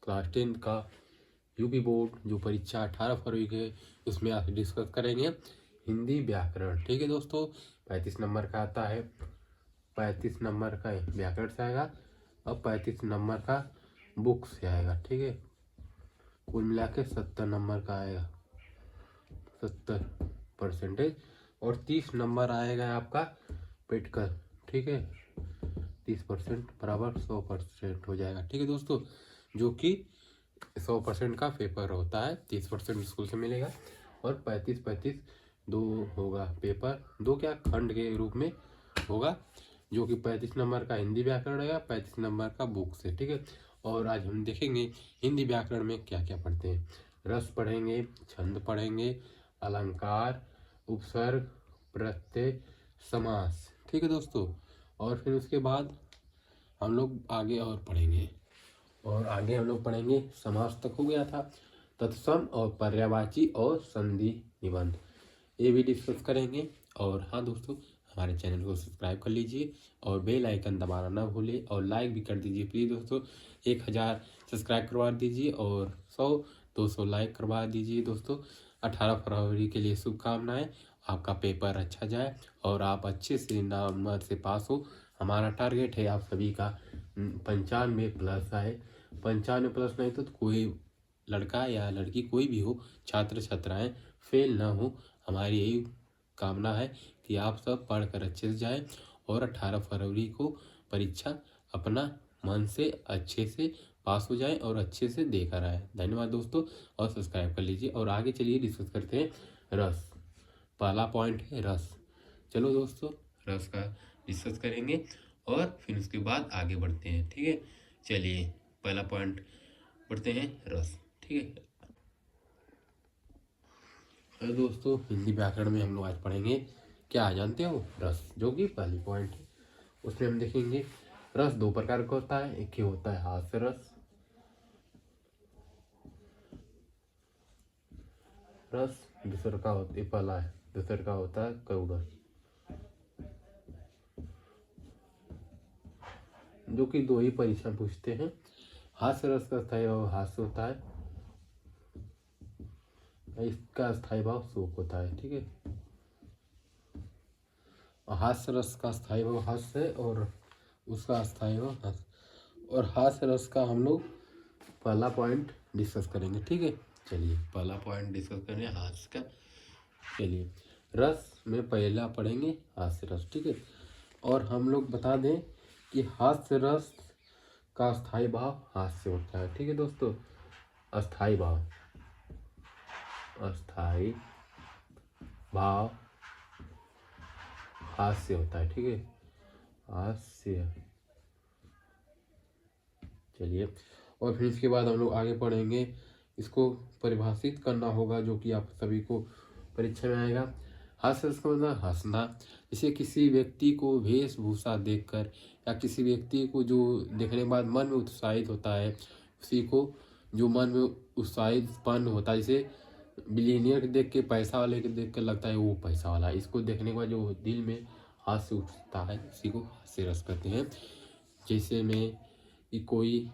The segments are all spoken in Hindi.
क्लास 10 का यूपी बोर्ड जो परीक्षा 18 फरवरी के उसमें आज डिस्कस करेंगे हिंदी व्याकरण। ठीक है दोस्तों, 35 नंबर का आता है, 35 नंबर का व्याकरण से आएगा और 35 नंबर का बुक से आएगा। ठीक है, कुल मिला के 70 नंबर का आएगा, 70% और 30 नंबर आएगा आपका पेटकर। ठीक है, 30% बराबर 100% हो जाएगा। ठीक है दोस्तों, जो कि 100% का पेपर होता है, 30% स्कूल से मिलेगा और 35-35 दो होगा पेपर, दो क्या खंड के रूप में होगा, जो कि 35 नंबर का हिंदी व्याकरण रहेगा, 35 नंबर का बुक से। ठीक है, और आज हम देखेंगे हिंदी व्याकरण में क्या क्या पढ़ते हैं। रस पढ़ेंगे, छंद पढ़ेंगे, अलंकार, उपसर्ग, प्रत्यय, समास। ठीक है दोस्तों, और फिर उसके बाद हम लोग आगे और पढ़ेंगे, और आगे हम लोग पढ़ेंगे समास तक हो गया था, तत्सम और पर्यायवाची और संधि निबंध, ये भी डिस्कस करेंगे। और हाँ दोस्तों, हमारे चैनल को सब्सक्राइब कर लीजिए और बेल आइकन दबाना ना भूलिए और लाइक भी कर दीजिए प्लीज़ दोस्तों। 1000 सब्सक्राइब करवा दीजिए और 100-200 लाइक करवा दीजिए दोस्तों। 18 फरवरी के लिए शुभकामनाएं, आपका पेपर अच्छा जाए और आप अच्छे से नंबर से पास हो। हमारा टारगेट है आप सभी का 95+ आए। 95+ नहीं तो कोई लड़का या लड़की कोई भी हो, छात्र छात्राएं फेल ना हो। हमारी यही कामना है कि आप सब पढ़कर अच्छे से जाएं और 18 फरवरी को परीक्षा अपना मन से अच्छे से पास हो जाएं और अच्छे से देकर आए। धन्यवाद दोस्तों, और सब्सक्राइब कर लीजिए। और आगे चलिए डिस्कस करते हैं रस। पहला पॉइंट है रस। चलो दोस्तों, रस का डिस्कस करेंगे और फिर उसके बाद आगे बढ़ते हैं। ठीक है, चलिए पहला पॉइंट पढ़ते हैं रस। ठीक है, हेलो दोस्तों, हिंदी व्याकरण में हम लोग आज पढ़ेंगे क्या जानते हो, रस, जो कि पहली पॉइंट है। उसमें हम देखेंगे रस दो प्रकार का होता है, एक ही होता है हास्य रस, रस दूसरा का होता है, पहला है, दूसरा का होता है करुण रस, जो कि दो ही परीक्षा पूछते हैं। हास्य रस का स्थायी भाव हास्य होता है, इसका स्थायी भाव शोक होता है। ठीक है, हास्य रस का स्थायी भाव हास्य है और उसका स्थायी भाव हास्य, और हास्य रस का हम लोग पहला पॉइंट डिस्कस करेंगे। ठीक है, चलिए पहला पॉइंट डिस्कस करें हास्य का। चलिए, रस में पहला पढ़ेंगे हास्य रस। ठीक है, और हम लोग बता दें कि हास्य रस का स्थायी भाव हास्य होता है। ठीक है दोस्तों, अस्थाई भाव, अस्थाई भाव हास्य होता है। ठीक है, हास्य। चलिए, और फिर इसके बाद हम लोग आगे पढ़ेंगे, इसको परिभाषित करना होगा, जो कि आप सभी को परीक्षा में आएगा। हास्य रस का मतलब हंसना, जैसे किसी व्यक्ति को वेशभूषा देखकर या किसी व्यक्ति को जो देखने के बाद मन में उत्साहित होता है, उसी को जो मन में उत्साहितपन होता है, जैसे बिलीनियर के देख के, पैसा वाले के देख कर लगता है वो पैसा वाला है, इसको देखने के बाद जो दिल में हास्य उठता है उसी को हास्य रस कहते हैं। जैसे में कि कोई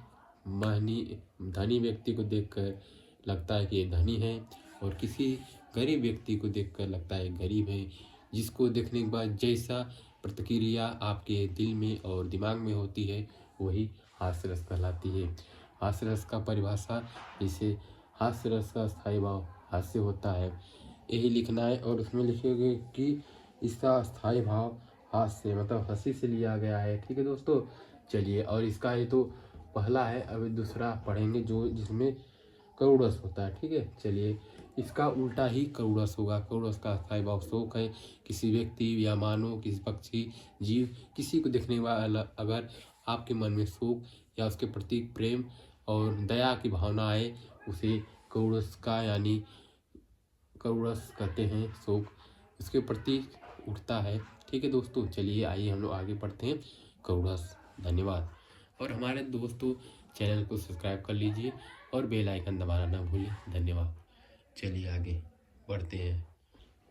धनी व्यक्ति को देखकर लगता है कि ये धनी है, और किसी गरीब व्यक्ति को देखकर लगता है गरीब है, जिसको देखने के बाद जैसा प्रतिक्रिया आपके दिल में और दिमाग में होती है वही हास्य रस कहलाती है। हास्य रस का परिभाषा, जैसे हास्य रस का स्थायी भाव हास्य होता है, यही लिखना है। और उसमें लिखोगे कि इसका स्थायी भाव हास्य मतलब हंसी से लिया गया है। ठीक है दोस्तों, चलिए, और इसका ये तो पहला है, अभी दूसरा पढ़ेंगे जो जिसमें करुड़स होता है। ठीक है, चलिए, इसका उल्टा ही करुड़स होगा। करुड़स का स्थायी भाव शोक है, किसी व्यक्ति या मानव, किसी पक्षी, जीव, किसी को देखने वाला अगर आपके मन में शोक या उसके प्रति प्रेम और दया की भावना आए, उसे करुड़स का यानी करुड़स कहते हैं, शोक उसके प्रति उठता है। ठीक है दोस्तों, चलिए आइए हम लोग आगे पढ़ते हैं करुड़स। धन्यवाद, और हमारे दोस्तों चैनल को सब्सक्राइब कर लीजिए और बेल आइकन दबाना ना भूलिए। धन्यवाद, चलिए आगे बढ़ते हैं।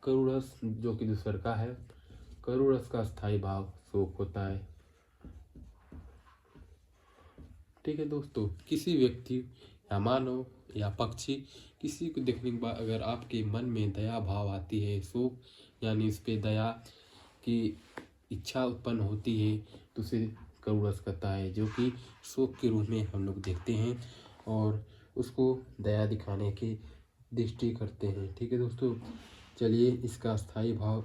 करुड़स जो कि दूसर का है, करुड़स का स्थायी भाव शोक होता है, ठीक है दोस्तों, किसी व्यक्ति या मानव या पक्षी किसी को देखने के बाद अगर आपके मन में दया भाव आती है, शोक यानी इस पे दया की इच्छा उत्पन्न होती है, तो उसे करुणस कहता है, जो कि शोक के रूप में हम लोग देखते हैं और उसको दया दिखाने की दृष्टि करते हैं। ठीक है दोस्तों, चलिए इसका स्थायी भाव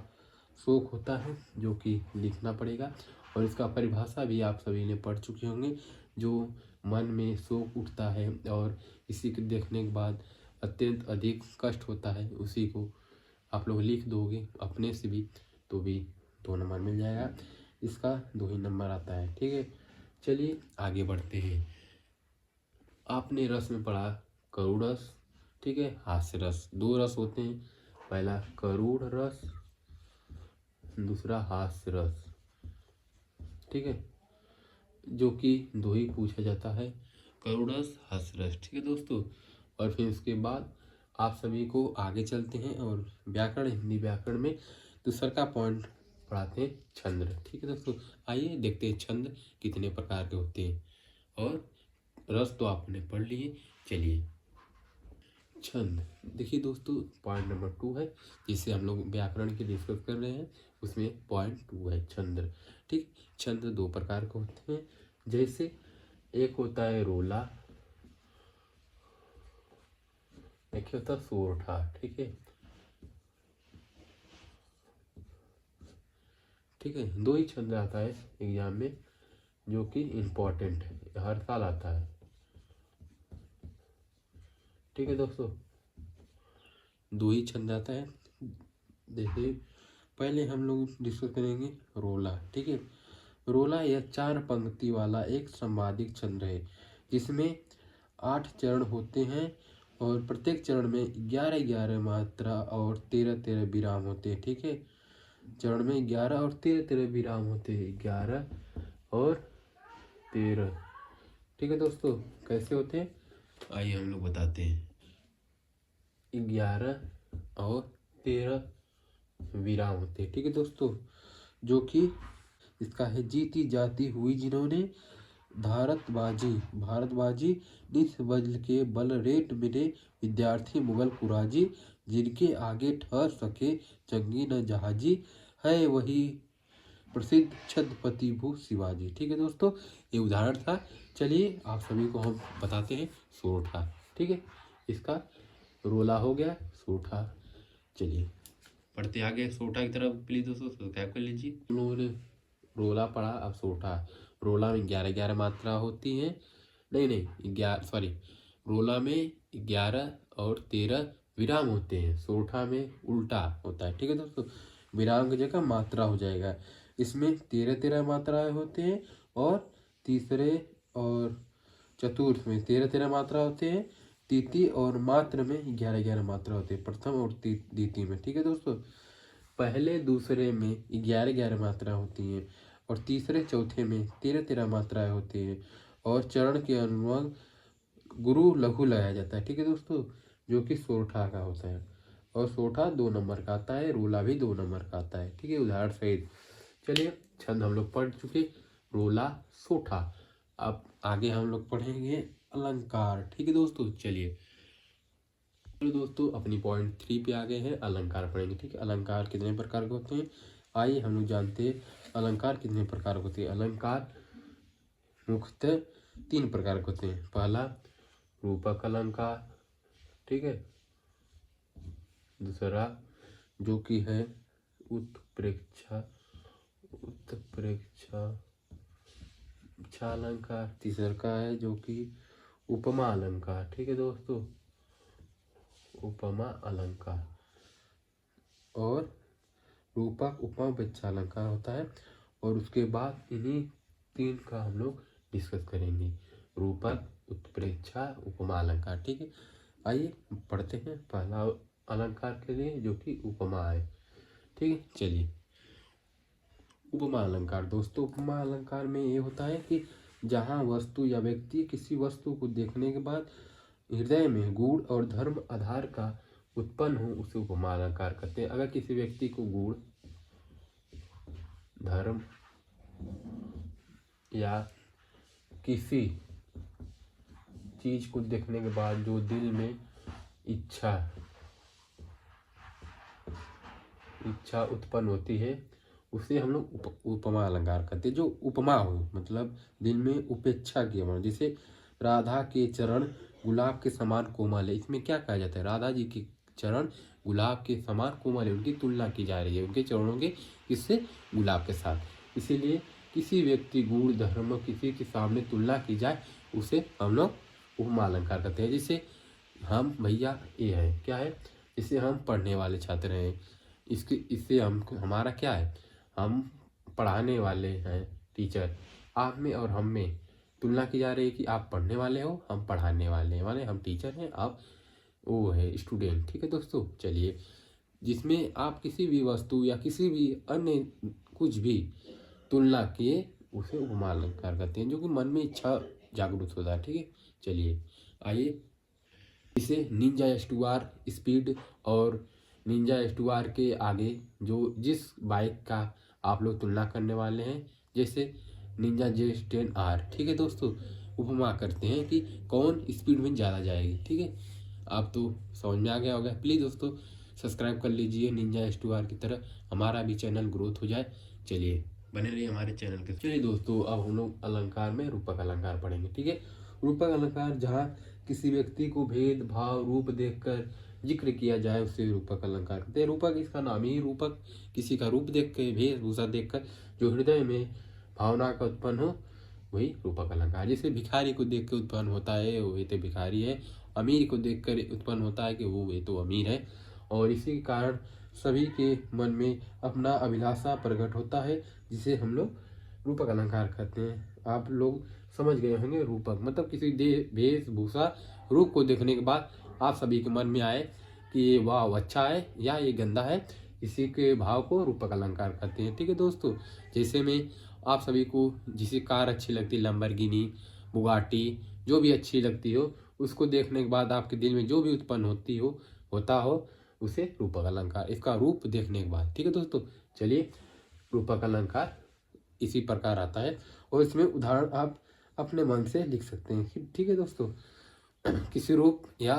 शोक होता है, जो कि लिखना पड़ेगा और इसका परिभाषा भी आप सभी ने पढ़ चुके होंगे। जो मन में शोक उठता है और किसी को देखने के बाद अत्यंत अधिक कष्ट होता है, उसी को आप लोग लिख दोगे अपने से भी, तो भी 2 नंबर मिल जाएगा। इसका 2 ही नंबर आता है। ठीक है, चलिए आगे बढ़ते हैं। आपने रस में पढ़ा करुण रस, ठीक है, हास्य रस। 2 रस होते हैं, पहला करुण रस, दूसरा हास्य रस। ठीक है, जो कि 2 ही पूछा जाता है, करुण रस, हास्य रस। ठीक है दोस्तों, और फिर उसके बाद आप सभी को आगे चलते हैं और व्याकरण, हिंदी व्याकरण में दूसरा का पॉइंट पढ़ाते हैं, छंद। ठीक है दोस्तों, आइए देखते हैं छंद कितने प्रकार के होते हैं। और रस तो आपने पढ़ लिए, चलिए छंद देखिए दोस्तों, पॉइंट नंबर 2 है, जिसे हम लोग व्याकरण की डिस्कस कर रहे हैं, उसमें पॉइंट 2 है छंद। ठीक, छंद 2 प्रकार के होते हैं, जैसे एक होता है रोला, एक होता है सोरठा। ठीक है, ठीक है, 2 ही छंद आता है एग्जाम में, जो कि इम्पोर्टेंट है, हर साल आता है। ठीक है दोस्तों, 2 ही छंद आता है। देखिए पहले हम लोग डिस्कस करेंगे रोला। ठीक है, रोला यह 4 पंक्ति वाला एक संवादिक छंद है, जिसमें 8 चरण होते हैं और प्रत्येक चरण में 11-11 मात्रा और 13-13 विराम होते हैं। ठीक है, चरण में 11 और 13-13 विराम होते हैं, 11 और 13। ठीक है दोस्तों, कैसे होते हैं आइए हम लोग बताते हैं। 11 और 13 विराम होते हैं। ठीक है दोस्तों, जो कि इसका है, जीती जाती हुई जिन्होंने भारतबाजी निस वज्र के बल रेट मिले विद्यार्थी मुगल कुराजी, जिनके आगे ठहर सके जंगी न जहाजी, है वही प्रसिद्ध छत्रपति भू शिवाजी। ठीक है दोस्तों, ये उदाहरण था। चलिए आप सभी को हम बताते हैं सोरठा। ठीक है, इसका रोला हो गया, सोरठा। चलिए पढ़ते आगे सोरठा की तरफ, प्लीज दोस्तों सब्सक्राइब कर लीजिए। हम लोगों ने रोला पढ़ा, अब सोरठा। रोला में 11-11 मात्रा होती है, नहीं 11, सॉरी, रोला में 11 और 13 विराम होते हैं, सोरठा में उल्टा होता है। ठीक है दोस्तों, विराम की जगह मात्रा हो जाएगा। इसमें 13-13 मात्राएं होते हैं और तीसरे और चतुर्थ में 13-13 मात्रा होते हैं, तृतीय और मात्र में 11-11 मात्रा होते हैं, प्रथम और द्वितीय में। ठीक है दोस्तों, पहले दूसरे में 11-11 मात्रा होती हैं और तीसरे चौथे में 13-13 मात्राएं होती हैं और चरण के अनुरूप गुरु लघु लगाया जाता है। ठीक है दोस्तों, जो कि सोरठा का होता है और सोरठा 2 नंबर का आता है, रोला भी 2 नंबर का आता है। ठीक है, उदाहरण सहित। चलिए छंद हम लोग पढ़ चुके, रोला, सोठा। अब आगे हम लोग पढ़ेंगे अलंकार। ठीक है दोस्तों, चलिए दोस्तों अपनी पॉइंट 3 पे आ गए हैं, अलंकार पढ़ेंगे। ठीक है, अलंकार कितने प्रकार के होते हैं, आइए हम लोग जानते हैं अलंकार कितने प्रकार के होते हैं। अलंकार मुख्यतः 3 प्रकार के होते हैं। पहला रूपक अलंकार, ठीक है, दूसरा जो कि है उत्प्रेक्षा अलंकार, तीसरा का है जो कि उपमा अलंकार। ठीक है दोस्तों, उपमा अलंकार और रूपक उपमा उपेक्षा अलंकार होता है। और उसके बाद इन्हीं 3 का हम लोग डिस्कस करेंगे, रूपक, उत्प्रेक्षा, उपमा अलंकार। ठीक है, आइए पढ़ते हैं पहला अलंकार के लिए, जो कि उपमा है। ठीक है, चलिए उपमा अलंकार। दोस्तों उपमा अलंकार में ये होता है कि जहाँ वस्तु या व्यक्ति किसी वस्तु को देखने के बाद हृदय में गुण और धर्म आधार का उत्पन्न हो, उसे उपमा अलंकार कहते हैं। अगर किसी व्यक्ति को गुण, धर्म या किसी चीज को देखने के बाद जो दिल में इच्छा उत्पन्न होती है उसे हम लोग उपमा अलंकार करते हैं। जो उपमा हो मतलब दिल में उपेक्षा की अवस्था, जैसे राधा के चरण गुलाब के समान कोमल है। इसमें क्या कहा जाता है, राधा जी के चरण गुलाब के समान कोमल है, उनकी तुलना की जा रही है उनके चरणों के किससे, गुलाब के साथ। इसीलिए किसी व्यक्ति गुण धर्म किसी के सामने तुलना की जाए उसे हम लोग उपमा अलंकार करते हैं। जैसे हम भैया ये है क्या है, जैसे हम पढ़ने वाले छात्र हैं, इससे हम हमारा क्या है, हम पढ़ाने वाले हैं टीचर, आप में और हम में तुलना की जा रही है कि आप पढ़ने वाले हो, हम पढ़ाने वाले हैं, माने हम टीचर हैं, आप वो है स्टूडेंट। ठीक है दोस्तों, चलिए जिसमें आप किसी भी वस्तु या किसी भी अन्य कुछ भी तुलना किए उसे उपमा अलंकार करते हैं, जो कि मन में इच्छा जागरूक होता है। ठीक है, चलिए आइए इसे निंजा एस्टुआर स्पीड और निंजा एस्टुआर के आगे जो जिस बाइक का आप लोग तुलना करने वाले हैं, जैसे निंजा Z10R। ठीक है दोस्तों, उपमा करते हैं कि कौन स्पीड में ज़्यादा जाएगी। ठीक है, आप तो समझ में आ गया होगा। प्लीज़ दोस्तों सब्सक्राइब कर लीजिए निंजा एस्टुआर की तरह, हमारा भी चैनल ग्रोथ हो जाए। चलिए बने रहिए हमारे चैनल के। चलिए दोस्तों, अब हम लोग अलंकार में रूपक अलंकार पढ़ेंगे। ठीक है, रूपक अलंकार जहाँ किसी व्यक्ति को भेद भाव रूप देखकर जिक्र किया जाए उसे रूपक अलंकार कहते हैं। रूपक इसका नाम ही रूपक, किसी का रूप देख के वेशभूषा देखकर जो हृदय में भावना का उत्पन्न हो वही रूपक अलंकार। जैसे भिखारी को देख के उत्पन्न होता है वो ये तो भिखारी है, अमीर को देख कर उत्पन्न होता है कि वो ये तो अमीर है, और इसी के कारण सभी के मन में अपना अभिलाषा प्रकट होता है, जिसे हम लोग रूपक अलंकार कहते हैं। आप लोग समझ गए होंगे, रूपक मतलब किसी वेशभूषा रूप को देखने के बाद आप सभी के मन में आए कि ये वाह अच्छा है या ये गंदा है, इसी के भाव को रूपक अलंकार कहते हैं। ठीक है दोस्तों, जैसे में आप सभी को जिसे कार अच्छी लगती है, लैम्बोर्गिनी, बुगाटी, जो भी अच्छी लगती हो, उसको देखने के बाद आपके दिल में जो भी उत्पन्न होता हो उसे रूपक अलंकार, इसका रूप देखने के बाद। ठीक है दोस्तों, चलिए रूपक अलंकार इसी प्रकार आता है, और इसमें उदाहरण आप अपने मन से लिख सकते हैं। ठीक है दोस्तों, किसी रूप या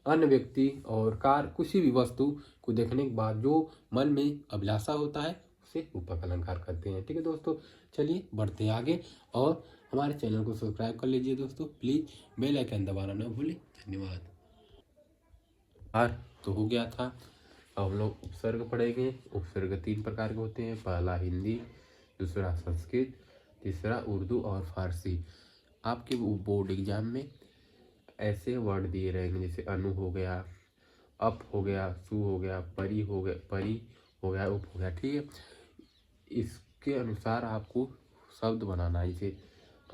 अन्य व्यक्ति और कार किसी भी वस्तु को देखने के बाद जो मन में अभिलाषा होता है उसे रूपक अलंकार करते हैं। ठीक है दोस्तों, चलिए बढ़ते हैं आगे, और हमारे चैनल को सब्सक्राइब कर लीजिए दोस्तों, प्लीज़ बेल आइकन दबाना ना भूलें। धन्यवाद। तो हो गया था, अब हम लोग उपसर्ग पढ़ेंगे। उपसर्ग 3 प्रकार के होते हैं, पहला हिंदी, दूसरा संस्कृत, तीसरा उर्दू और फारसी। आपके बोर्ड एग्जाम में ऐसे वर्ड दिए रहेंगे, जैसे अनु हो गया, अप हो गया, सु हो गया, परी हो गया, उप हो गया। ठीक है, इसके अनुसार आपको शब्द बनाना है। जैसे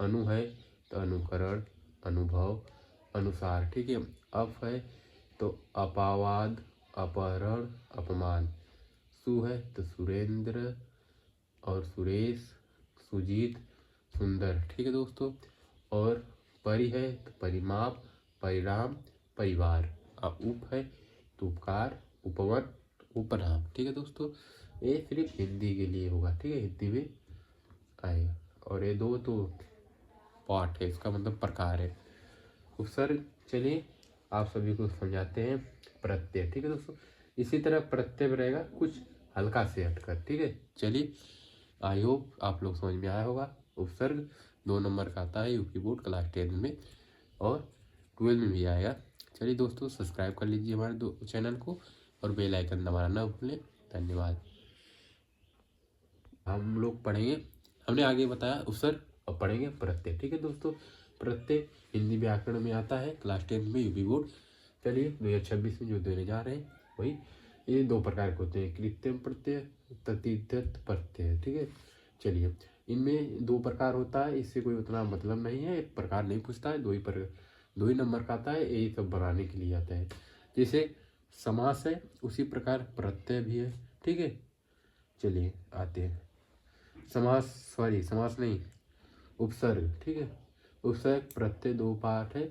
अनु है तो अनुकरण, अनुभव, अनुसार। ठीक है, अप है तो अपावाद, अपहरण, अपमान। सु है तो सुरेंद्र और सुरेश, सुजीत, सुंदर। ठीक है दोस्तों, और परि है तो परिमाप, परिणाम, परिवार। अब उप है तो उपकार, उपवन, उपनाम। ठीक है दोस्तों, ये सिर्फ हिंदी के लिए होगा। ठीक है, हिंदी में आएगा, और ये 2 तो पार्ट है, इसका मतलब प्रकार है। उपसर्ग चलिए आप सभी को समझाते हैं। प्रत्यय, ठीक है दोस्तों, इसी तरह प्रत्यय रहेगा कुछ हल्का से हटकर। ठीक है, चलिए आई होप आप लोग समझ में आया होगा। उपसर्ग 2 नंबर का आता है यूपी बोर्ड क्लास 10 में, और 12 में भी आएगा। चलिए दोस्तों सब्सक्राइब कर लीजिए हमारे चैनल को, और बेल आइकन दबाना ना भूलें। धन्यवाद। हम लोग पढ़ेंगे, हमने आगे बताया उपसर्ग, अब पढ़ेंगे प्रत्यय। ठीक है दोस्तों, प्रत्यय हिंदी व्याकरण में आता है क्लास 10 में यूपी बोर्ड। चलिए 2026 में जो देने जा रहे हैं वही, ये 2 प्रकार के होते हैं, कृत्रिम प्रत्यय, तद्धित प्रत्यय। ठीक है, चलिए इनमें 2 प्रकार होता है, इससे कोई उतना मतलब नहीं है, एक प्रकार नहीं पूछता है, 2 ही नंबर का आता है, यही सब बनाने के लिए आता है। जैसे समास है उसी प्रकार प्रत्यय भी है। ठीक है, चलिए आते हैं समास नहीं, उपसर्ग। ठीक है, उपसर्ग प्रत्यय 2 पार्ट है,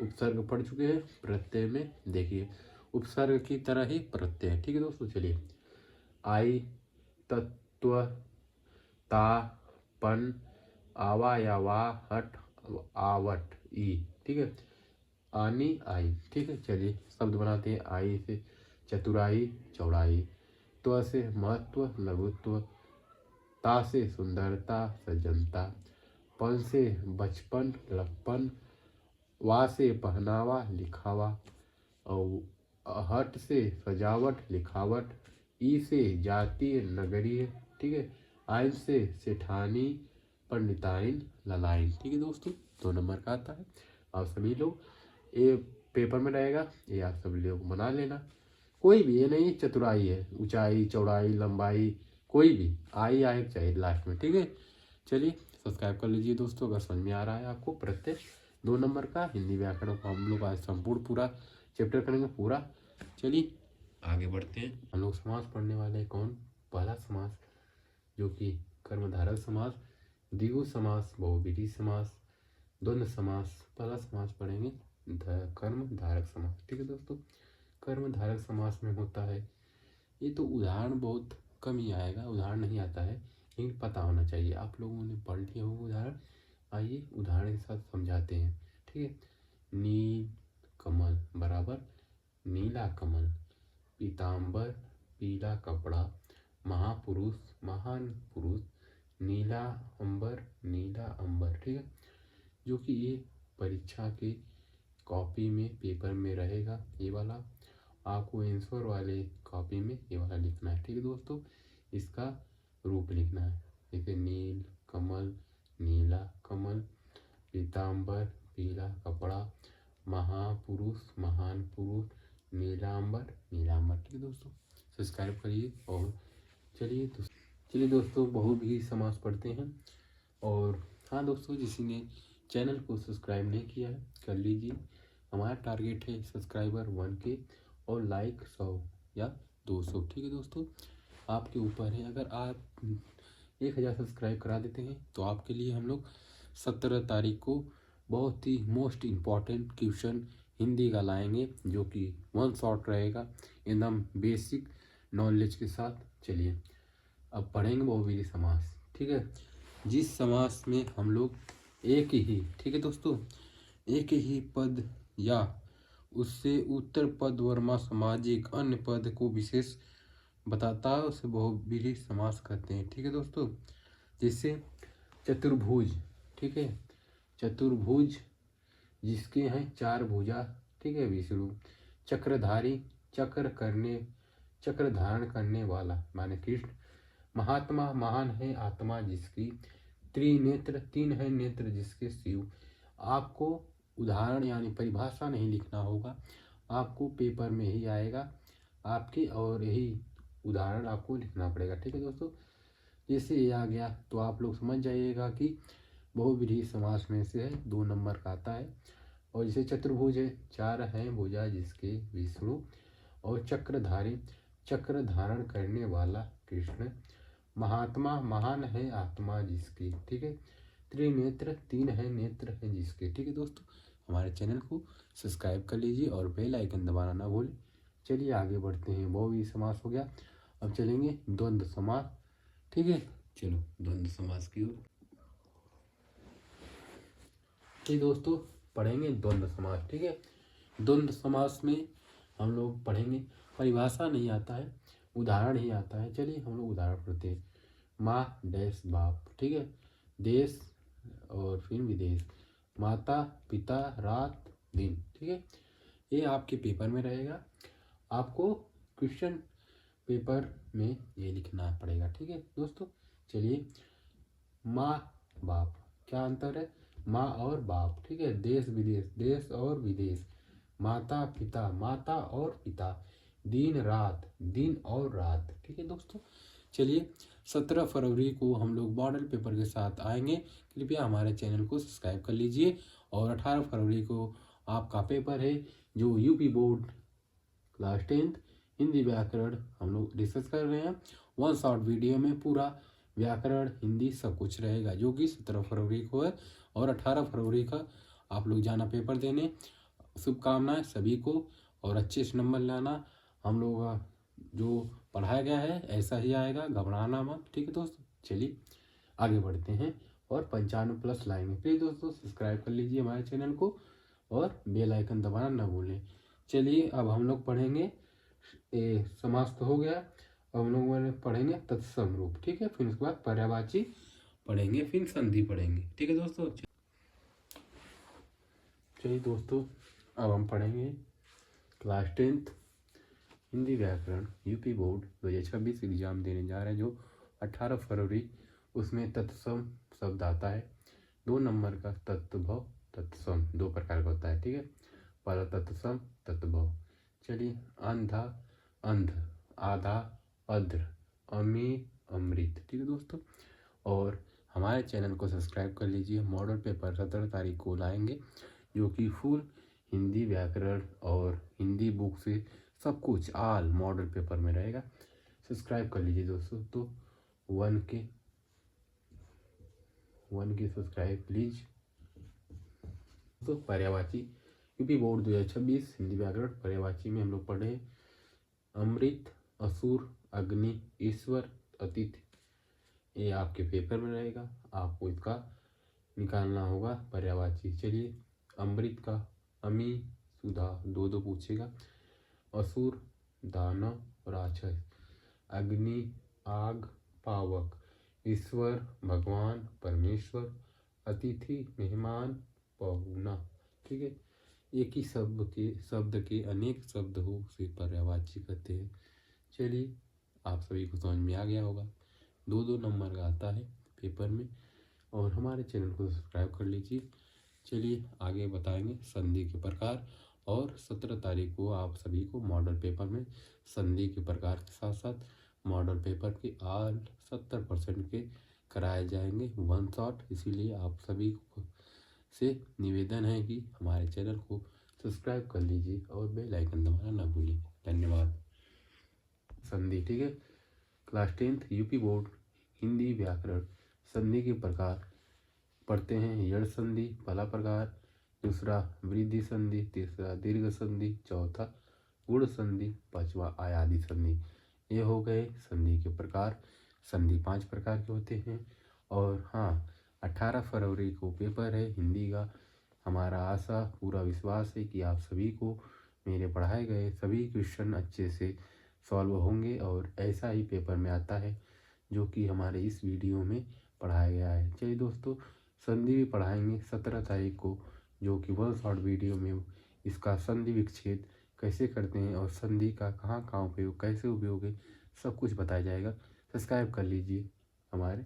उपसर्ग पढ़ चुके हैं। प्रत्यय में देखिए उपसर्ग की तरह ही प्रत्यय। ठीक है दोस्तों, चलिए आई, तत्व, ता, पन, आवा या वा, हट, आवट, ई। ठीक है। आनी आई, ठीक है। चलिए शब्द बनाते हैं। आई से चतुराई चौड़ाई, त्व से महत्व लघुत्व, ता से सुंदरता सज्जनता, पन से बचपन लड़कपन, वा से पहनावा लिखावा, और हट से सजावट लिखावट, ई से जातीय नगरीय, ठीक है। आइन से सेठानी पंडिताइन ललाइन, ठीक है दोस्तों। 2 नंबर का आता है। आप सभी लोग ये पेपर में रहेगा, ये आप सभी लोग बना लेना। कोई भी, ये नहीं चतुराई है, ऊंचाई चौड़ाई लंबाई, कोई भी आई आए चाहिए लास्ट में, ठीक है। चलिए सब्सक्राइब कर लीजिए दोस्तों अगर समझ में आ रहा है आपको। प्रत्येक 2 नंबर का हिंदी व्याकरण को हम लोग आज संपूर्ण पूरा चैप्टर करेंगे पूरा। चलिए आगे बढ़ते हैं। हम लोग समास पढ़ने वाले हैं। कौन? पहला समास जो कि कर्मधारक समास, द्विगु समास, बहुव्रीहि समास, द्वंद्व समास। पहला समास पढ़ेंगे कर्म धारक समास, ठीक है दोस्तों। कर्म धारक समास में होता है, ये तो उदाहरण बहुत कम ही आएगा, उदाहरण नहीं आता है, लेकिन पता होना चाहिए। आप लोगों ने पढ़ लिया होगा उदाहरण। आइए उदाहरण के साथ समझाते हैं, ठीक है। नील कमल बराबर नीला कमल, पीताम्बर पीला कपड़ा, महापुरुष महान पुरुष, नीला अंबर, ठीक है। जो कि ये परीक्षा के कॉपी में पेपर में रहेगा, ये वाला आपको आंसर वाले कॉपी में ये वाला लिखना है, ठीक है दोस्तों। इसका रूप लिखना है, जैसे नील कमल नीला कमल, पीताम्बर पीला कपड़ा, महापुरुष महान पुरुष, नीलांबर, ठीक है दोस्तों। सब्सक्राइब करिए। और चलिए दोस्तों बहुव्रीहि समास पढ़ते हैं। और हाँ दोस्तों, जिसी ने चैनल को सब्सक्राइब नहीं किया है कर लीजिए। हमारा टारगेट है सब्सक्राइबर 1K और लाइक 100 या 200, ठीक है दोस्तों। आपके ऊपर है, अगर आप 1000 सब्सक्राइब करा देते हैं तो आपके लिए हम लोग 17 तारीख को बहुत ही मोस्ट इम्पॉर्टेंट क्वेश्चन हिंदी का लाएंगे, जो कि 1 शॉट रहेगा, एकदम बेसिक नॉलेज के साथ। चलिए अब पढ़ेंगे बहुव्रीहि समास, ठीक है। जिस समास में हम लोग एक ही, ठीक है दोस्तों, एक ही पद या उससे उत्तर पद वर्मा सामाजिक अन्य पद को विशेष बताता है, उसे बहुव्रीहि समास कहते हैं, ठीक है दोस्तों। जैसे चतुर्भुज, ठीक है। चतुर्भुज जिसके हैं 4 भुजा, ठीक है, विष्णु। चक्रधारी चक्र धारण करने वाला माने कृष्ण। महात्मा महान है आत्मा जिसकी। त्रिनेत्र 3 है नेत्र जिसके शिव। आपको उदाहरण यानी परिभाषा नहीं लिखना होगा, आपको पेपर में ही आएगा आपके, और यही उदाहरण आपको लिखना पड़ेगा, ठीक है दोस्तों। जैसे ये आ गया तो आप लोग समझ जाइएगा कि बहुव्रीहि समास में से है, 2 नंबर का आता है। और जैसे चतुर्भुज है, 4 हैं भुजा जिसके विष्णु, और चक्र धारण करने वाला कृष्ण। महात्मा महान है आत्मा जिसकी, ठीक है। त्रिनेत्र 3 है नेत्र है जिसके, ठीक है दोस्तों। हमारे चैनल को सब्सक्राइब कर लीजिए और बेल आइकन दबाना ना भूलें। चलिए आगे बढ़ते हैं। बहुव्रीहि समास हो गया, अब चलेंगे द्वंद्व समास, ठीक है। चलो द्वंद्व समास की ओर, ठीक दोस्तों पढ़ेंगे द्वंद्व समास, ठीक है। द्वंद्व समास में हम लोग पढ़ेंगे, परिभाषा नहीं आता है, उदाहरण ही आता है। चलिए हम लोग उदाहरण पढ़ते हैं। माँ डैश बाप, ठीक है। देश और फिर विदेश, माता पिता रात दिन, ठीक है। ये आपके पेपर में रहेगा, आपको क्वेश्चन पेपर में ये लिखना पड़ेगा, ठीक है दोस्तों। चलिए माँ बाप, क्या अंतर है? माँ और बाप, ठीक है। देश विदेश, देश और विदेश। माता और पिता। दिन और रात, ठीक है दोस्तों। चलिए 17 फरवरी को हम लोग मॉडल पेपर के साथ आएंगे, कृपया हमारे चैनल को सब्सक्राइब कर लीजिए। और 18 फरवरी को आपका पेपर है जो यूपी बोर्ड क्लास 10 हिंदी व्याकरण हम लोग डिस्कस कर रहे हैं। 1 शॉर्ट वीडियो में पूरा व्याकरण हिंदी सब कुछ रहेगा, जो कि 17 फरवरी को है। और 18 फरवरी का आप लोग जाना पेपर देने। शुभकामनाएं सभी को, और अच्छे से नंबर लाना। हम लोग जो पढ़ाया गया है ऐसा ही आएगा, घबराना मत, ठीक है दोस्तों। चलिए आगे बढ़ते हैं और 95 प्लस लाएंगे। प्लीज़ दोस्तों सब्सक्राइब कर लीजिए हमारे चैनल को और बेल आइकन दबाना ना भूलें। चलिए अब हम लोग पढ़ेंगे, समास तो हो गया, अब हम लोग पढ़ेंगे तत्सम रूप। ठीक है, फिर उसके बाद पर्यायवाची पढ़ेंगे, फिर संधि पढ़ेंगे। ठीक है दोस्तों। चलिए दोस्तों, अब हम पढ़ेंगे क्लास 10th हिंदी व्याकरण यूपी बोर्ड 2026 एग्जाम देने जा रहे हैं, जो 18 फरवरी, उसमें तत्सम शब्द आता है। 2 नंबर का तत्भव तत्सम 2 प्रकार का होता है। ठीक है, पहला तत्सम तत्भव। चलिए, अंधा अंध, आधा अध्र, अमी अमृत। ठीक है दोस्तों, और हमारे चैनल को सब्सक्राइब कर लीजिए। मॉडल पेपर 17 तारीख को लाएंगे, जो कि फुल हिंदी व्याकरण और हिंदी बुक से सब कुछ आल मॉडल पेपर में रहेगा। सब्सक्राइब कर लीजिए दोस्तों। तो 1 के सब्सक्राइब प्लीज। तो पर्यायवाची यूपी बोर्ड 2026 हिंदी व्याकरण पर्यायवाची में हम लोग पढ़े अमृत, असुर, अग्नि, ईश्वर, अतिथि। ये आपके पेपर में रहेगा, आपको इसका निकालना होगा पर्यायवाची। चलिए, अमृत का अमी सुधा 2 पूछेगा, असुर दानव राक्षस, अग्नि आग पावक, ईश्वर भगवान परमेश्वर, अतिथि मेहमान पहुना। ठीक है, एक ही शब्द के अनेक शब्द हो उसे पर्यायवाची कहते हैं। चलिए, आप सभी को समझ में आ गया होगा। 2 नंबर का आता है पेपर में, और हमारे चैनल को सब्सक्राइब कर लीजिए। चलिए आगे बताएंगे संधि के प्रकार, और 17 तारीख को आप सभी को मॉडल पेपर में संधि के प्रकार के साथ साथ मॉडल पेपर के आल 70% के कराए जाएंगे 1 शॉट। इसीलिए आप सभी को से निवेदन है कि हमारे चैनल को सब्सक्राइब कर लीजिए और बेल आइकन दबाना ना भूलिए। धन्यवाद। संधि। ठीक है, class 10th UP board Hindi व्याकरण संधि के प्रकार पढ़ते हैं। यड़ संधि पहला प्रकार, दूसरा वृद्धि संधि, तीसरा दीर्घ संधि, चौथा गुण संधि, पांचवा आयादी संधि। ये हो गए संधि के प्रकार। संधि 5 प्रकार के होते हैं। और हाँ, 18 फरवरी को पेपर है हिंदी का। हमारा आशा पूरा विश्वास है कि आप सभी को मेरे पढ़ाए गए सभी क्वेश्चन अच्छे से सॉल्व होंगे, और ऐसा ही पेपर में आता है जो कि हमारे इस वीडियो में पढ़ाया गया है। चलिए दोस्तों, संधि भी पढ़ाएंगे 17 तारीख को, जो कि 1 शॉर्ट वीडियो में इसका संधि विच्छेद कैसे करते हैं और संधि का कहाँ कहाँ उपयोग, कैसे उपयोग है, सब कुछ बताया जाएगा। सब्सक्राइब कर लीजिए हमारे